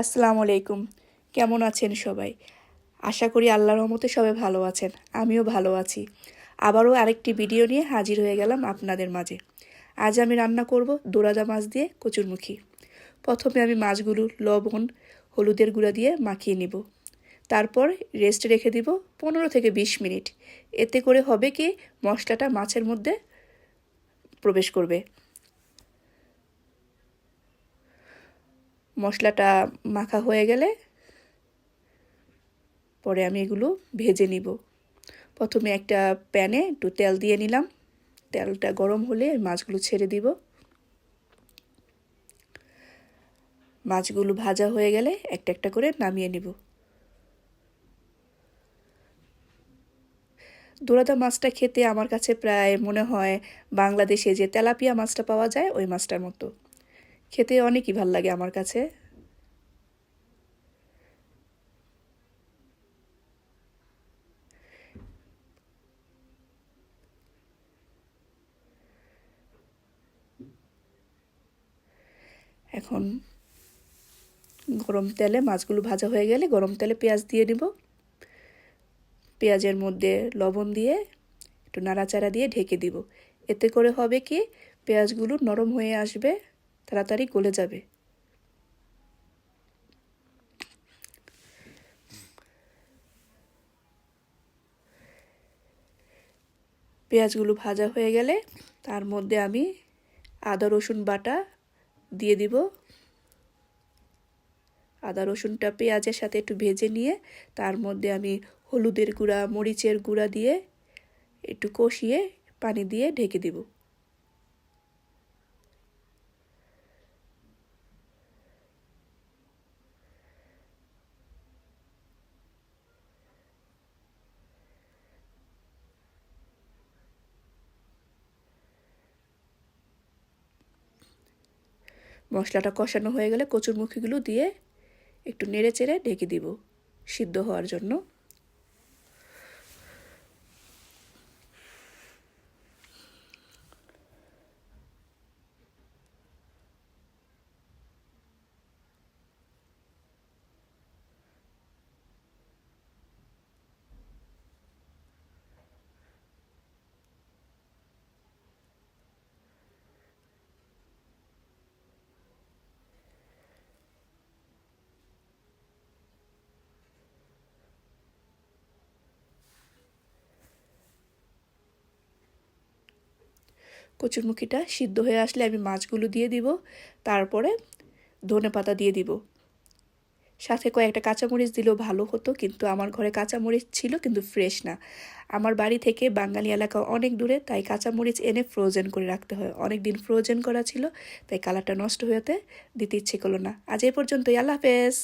আসসালামু আলাইকুম। কেমন আছেন সবাই? আশা করি আল্লাহর রহমতে সবাই ভালো আছেন। আমিও ভালো আছি। আবারও আরেকটি ভিডিও নিয়ে হাজির হয়ে গেলাম আপনাদের মাঝে। আজ আমি রান্না করব দোরাদা মাছ দিয়ে কচুরমুখী। প্রথমে আমি মাছগুলো লবণ হলুদের গুঁড়া দিয়ে মাখিয়ে নিব। তারপর রেস্টে রেখে দিব 15 থেকে 20 মিনিট। এতে করে হবে কি মশলাটা মাছের মধ্যে প্রবেশ করবে। মশলাটা মাখা হয়ে গেলে পরে আমি এগুলো ভেজে নিব। প্রথমে একটা প্যানে একটু তেল দিয়ে নিলাম। তেলটা গরম হলে মাছগুলো ছেড়ে দিব। মাছগুলো ভাজা হয়ে গেলে একটা একটা করে নামিয়ে নিব। দোরাদা মাছটা খেতে আমার কাছে প্রায় মনে হয় বাংলাদেশে যে তেলাপিয়া মাছটা পাওয়া যায় ওই মাছটার মতো। খেতে অনেকই ভাল লাগে আমার কাছে। এখন গরম তেলে মাছগুলো ভাজা হয়ে গেলে গরম তেলে পেঁয়াজ দিয়ে নিব। পেঁয়াজের মধ্যে লবণ দিয়ে একটু নাড়াচাড়া দিয়ে ঢেকে দিব। এতে করে হবে কি পেঁয়াজগুলো নরম হয়ে আসবে, তাড়াতাড়ি গলে যাবে। পেঁয়াজগুলো ভাজা হয়ে গেলে তার মধ্যে আমি আদা রসুন বাটা দিয়ে দিব। আদা রসুনটা পেঁয়াজের সাথে একটু ভেজে নিয়ে তার মধ্যে আমি হলুদের গুঁড়া মরিচের গুঁড়া দিয়ে একটু কষিয়ে পানি দিয়ে ঢেকে দিব। মশলাটা কষানো হয়ে গেলে কচুরমুখীগুলো দিয়ে একটু নেড়ে চেড়ে ঢেকে দিব সিদ্ধ হওয়ার জন্য। কচুরমুখীটা সিদ্ধ হয়ে আসলে আমি মাছগুলো দিয়ে দিব। তারপরে ধনেপাতা দিয়ে দিব। সাথে কয়েকটা কাঁচামরিচ দিলেও ভালো হতো, কিন্তু আমার ঘরে কাঁচামরিচ ছিল কিন্তু ফ্রেশ না। আমার বাড়ি থেকে বাঙালি এলাকা অনেক দূরে, তাই কাঁচামরিচ এনে ফ্রোজেন করে রাখতে হয়। অনেক দিন ফ্রোজেন করা ছিল, তাই কালারটা নষ্ট হতে দিতে ইচ্ছে করলো না। আজ এই পর্যন্তই। আল্লাহ হাফেজ।